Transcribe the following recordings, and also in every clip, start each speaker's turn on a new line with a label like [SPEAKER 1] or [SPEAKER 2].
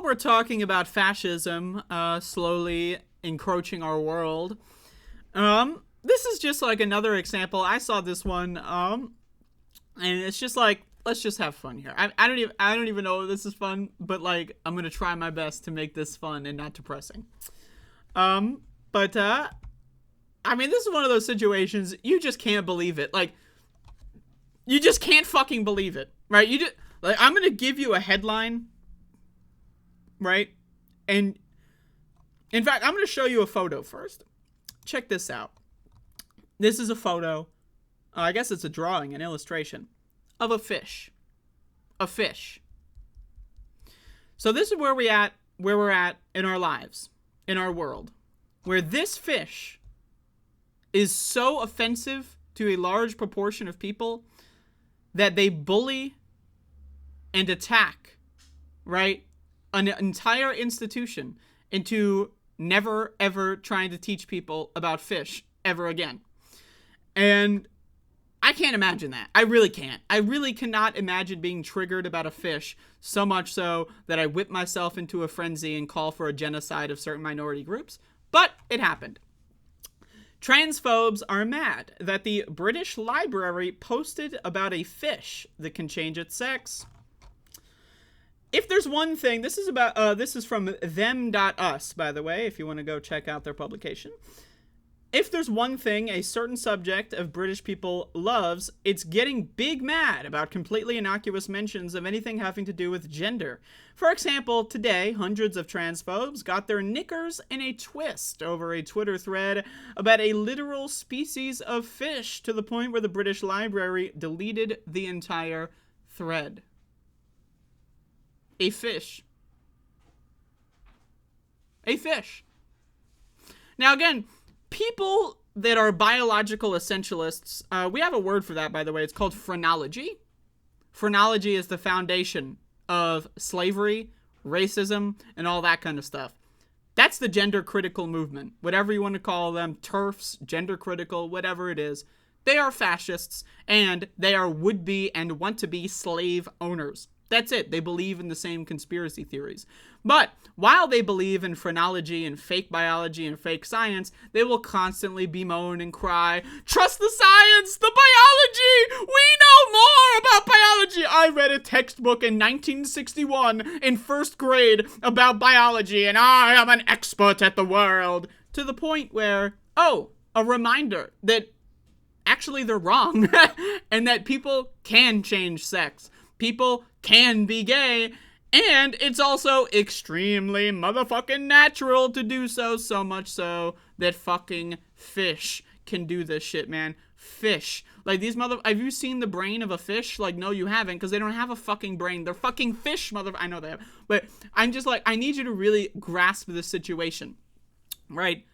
[SPEAKER 1] We're talking about fascism slowly encroaching our world. This is just like another example. I saw this one, and it's just like, let's just have fun here. I don't even know if this is fun, but like I'm gonna try my best to make this fun and not depressing. But I mean, this is one of those situations you just can't believe it. Like, you just can't fucking believe it, right? You just like, I'm gonna give you a headline, right? And in fact, I'm gonna show you a photo first. Check this out. This is a photo. I guess it's a drawing, an illustration of a fish. A fish. So this is where we're at in our lives, in our world, where this fish is so offensive to a large proportion of people that they bully and attack, right, an entire institution into never ever trying to teach people about fish ever again. And I can't imagine that. I really can't. I really cannot imagine being triggered about a fish, so much so that I whip myself into a frenzy and call for a genocide of certain minority groups. But it happened. Transphobes are mad that the British Library posted about a fish that can change its sex. If there's one thing, this is from them.us, by the way, if you want to go check out their publication. If there's one thing a certain subject of British people loves, it's getting big mad about completely innocuous mentions of anything having to do with gender. For example, today, hundreds of transphobes got their knickers in a twist over a Twitter thread about a literal species of fish, to the point where the British Library deleted the entire thread. A fish. A fish. Now again, people that are biological essentialists, we have a word for that, by the way. It's called phrenology. Phrenology is the foundation of slavery, racism, and all that kind of stuff. That's the gender critical movement. Whatever you want to call them, TERFs, gender critical, whatever it is. They are fascists, and they are would-be and want-to-be slave owners. That's it. They believe in the same conspiracy theories. But while they believe in phrenology and fake biology and fake science, they will constantly bemoan and cry, "Trust the science, the biology! We know more about biology! I read a textbook in 1961 in first grade about biology, and I am an expert at the world." To the point where, a reminder that actually they're wrong, and that people can change sex. People can be gay, and it's also extremely motherfucking natural to do so, so much so that fucking fish can do this shit, man. Fish. Like, have you seen the brain of a fish? Like, no, you haven't, because they don't have a fucking brain. They're fucking fish, I know they have. But I'm just like, I need you to really grasp this situation, right?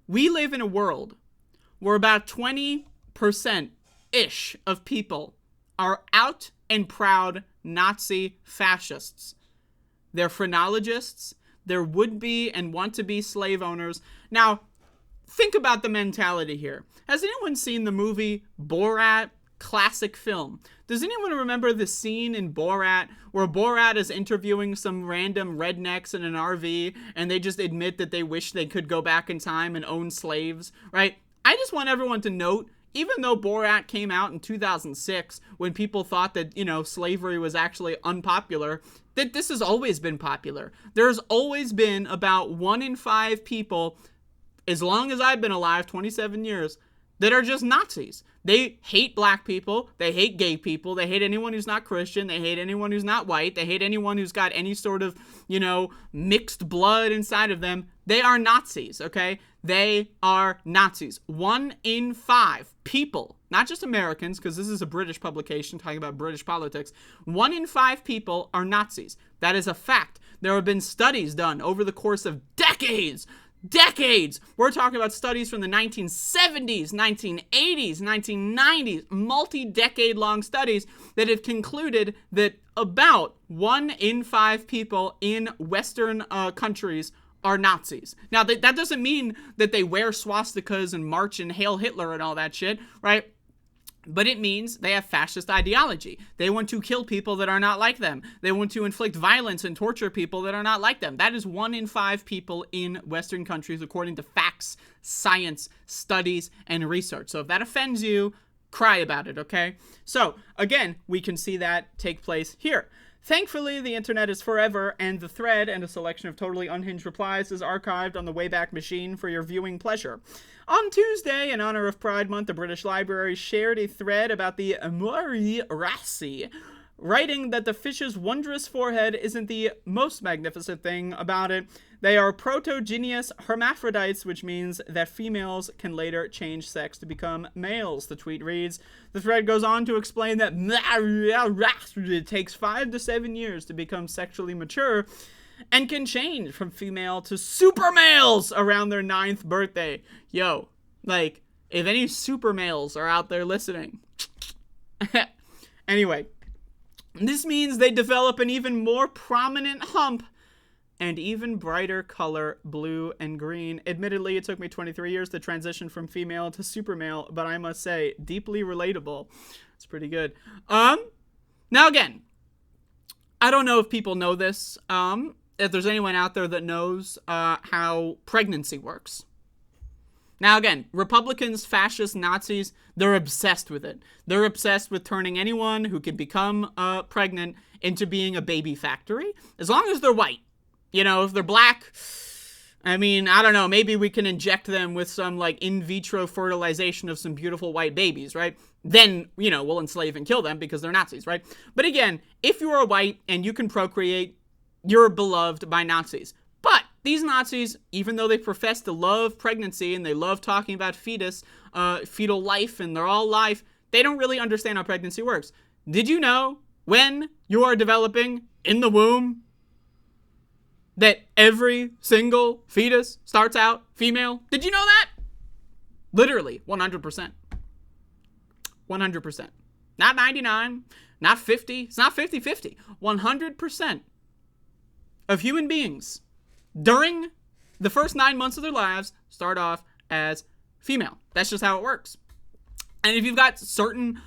[SPEAKER 1] We live in a world where about 20%-ish of people are out and proud Nazi fascists. They're phrenologists. They're would-be and want-to-be slave owners. Now, think about the mentality here. Has anyone seen the movie Borat? Classic film. Does anyone remember the scene in Borat where Borat is interviewing some random rednecks in an RV and they just admit that they wish they could go back in time and own slaves, right? I just want everyone to note, even though Borat came out in 2006, when people thought that, slavery was actually unpopular, that this has always been popular. There's always been about 1 in 5 people, as long as I've been alive, 27 years, that are just Nazis. They hate black people. They hate gay people. They hate anyone who's not Christian. They hate anyone who's not white. They hate anyone who's got any sort of, mixed blood inside of them. They are Nazis, okay? They are Nazis. 1 in 5 people, not just Americans, because this is a British publication talking about British politics. 1 in 5 people are Nazis. That is a fact. There have been studies done over the course of decades. We're talking about studies from the 1970s, 1980s, 1990s, multi-decade long studies that have concluded that about 1 in 5 people in Western countries are Nazis. Now, that doesn't mean that they wear swastikas and march and hail Hitler and all that shit, right? But it means they have fascist ideology. They want to kill people that are not like them. They want to inflict violence and torture people that are not like them. That is 1 in 5 people in Western countries, according to facts, science, studies, and research. So if that offends you, cry about it, okay? So, again, we can see that take place here. Thankfully, the internet is forever, and the thread and a selection of totally unhinged replies is archived on the Wayback Machine for your viewing pleasure. On Tuesday, in honor of Pride Month, the British Library shared a thread about the Mori Rassi, writing that the fish's wondrous forehead isn't the most magnificent thing about it. They are protogenous hermaphrodites, which means that females can later change sex to become males, the tweet reads. The thread goes on to explain that it takes 5 to 7 years to become sexually mature and can change from female to super males around their 9th birthday. Yo, like, if any super males are out there listening. Anyway, this means they develop an even more prominent hump and even brighter color, blue and green. Admittedly, it took me 23 years to transition from female to super male, but I must say, deeply relatable. It's pretty good. Now again, I don't know if people know this, if there's anyone out there that knows how pregnancy works. Now again, Republicans, fascists, Nazis, they're obsessed with it. They're obsessed with turning anyone who can become pregnant into being a baby factory, as long as they're white. You know, if they're black, I mean, I don't know, maybe we can inject them with some, like, in vitro fertilization of some beautiful white babies, right? Then, you know, we'll enslave and kill them because they're Nazis, right? But again, if you are white and you can procreate, you're beloved by Nazis. But these Nazis, even though they profess to love pregnancy and they love talking about fetal life and they're all life, they don't really understand how pregnancy works. Did you know when you are developing in the womb that every single fetus starts out female? Did you know that? Literally, 100%. 100%. Not 99, not 50. It's not 50-50. 100% of human beings during the first 9 months of their lives start off as female. That's just how it works. And if you've got certain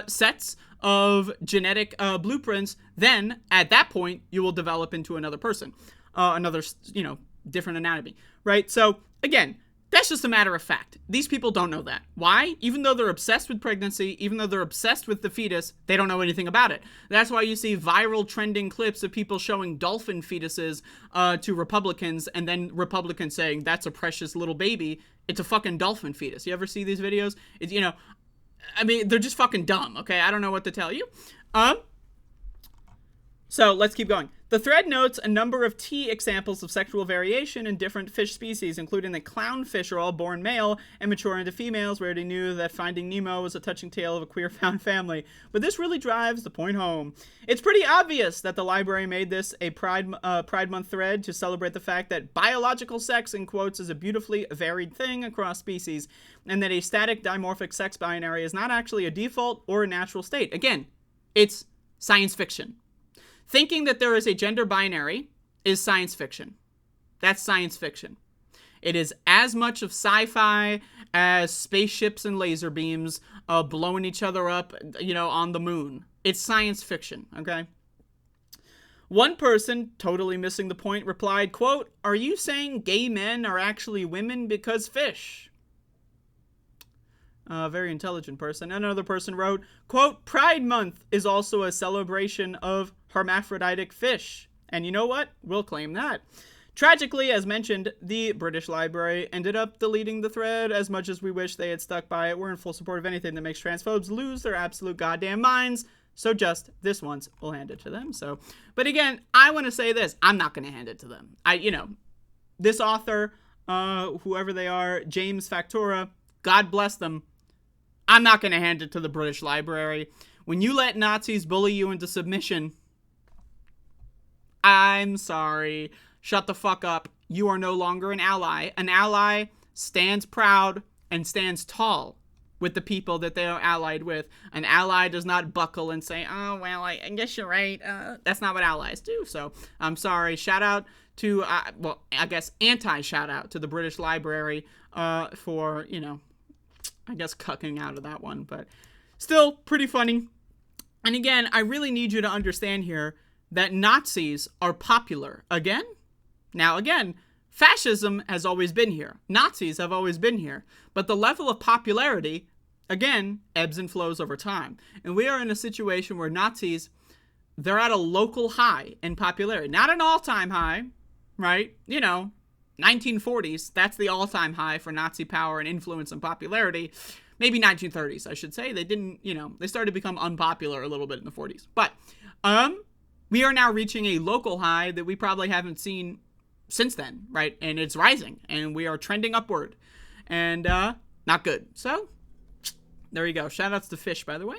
[SPEAKER 1] sets of genetic blueprints, then at that point, you will develop into another person. Another, you know, different anatomy, right? So, again, that's just a matter of fact. These people don't know that. Why? Even though they're obsessed with pregnancy, even though they're obsessed with the fetus, they don't know anything about it. That's why you see viral trending clips of people showing dolphin fetuses to Republicans, and then Republicans saying, that's a precious little baby. It's a fucking dolphin fetus. You ever see these videos? It's, you know, I mean, they're just fucking dumb, okay? I don't know what to tell you. So, let's keep going. The thread notes a number of examples of sexual variation in different fish species, including that clownfish are all born male and mature into females. We already knew that Finding Nemo was a touching tale of a queer found family. But this really drives the point home. It's pretty obvious that the library made this a Pride Month thread to celebrate the fact that biological sex, in quotes, is a beautifully varied thing across species, and that a static dimorphic sex binary is not actually a default or a natural state. Again, it's science fiction. Thinking that there is a gender binary is science fiction. That's science fiction. It is as much of sci-fi as spaceships and laser beams blowing each other up, you know, on the moon. It's science fiction, okay? One person, totally missing the point, replied, quote, "Are you saying gay men are actually women because fish?" Very intelligent person. Another person wrote, quote, "Pride Month is also a celebration of hermaphroditic fish." And you know what? We'll claim that. Tragically, as mentioned, the British Library ended up deleting the thread. As much as we wish they had stuck by it, we're in full support of anything that makes transphobes lose their absolute goddamn minds. So just this once, we'll hand it to them. So, but again, I want to say this. I'm not going to hand it to them. This author, whoever they are, James Factura, God bless them. I'm not going to hand it to the British Library. When you let Nazis bully you into submission, I'm sorry. Shut the fuck up. You are no longer an ally. An ally stands proud and stands tall with the people that they are allied with. An ally does not buckle and say, oh, well, I guess you're right. That's not what allies do. So I'm sorry. Shout out to, I guess anti-shout out to the British Library for, I guess cucking out of that one. But Still pretty funny. And again, I really need you to understand here that Nazis are popular. Again? Now, again, fascism has always been here. Nazis have always been here. But the level of popularity, again, ebbs and flows over time. And we are in a situation where Nazis, they're at a local high in popularity. Not an all-time high, right? 1940s, that's the all-time high for Nazi power and influence and popularity. Maybe 1930s, I should say. They didn't, they started to become unpopular a little bit in the 40s. But we are now reaching a local high that we probably haven't seen since then, right? And it's rising, and we are trending upward. And not good. So, there you go. Shout outs to Fish, by the way.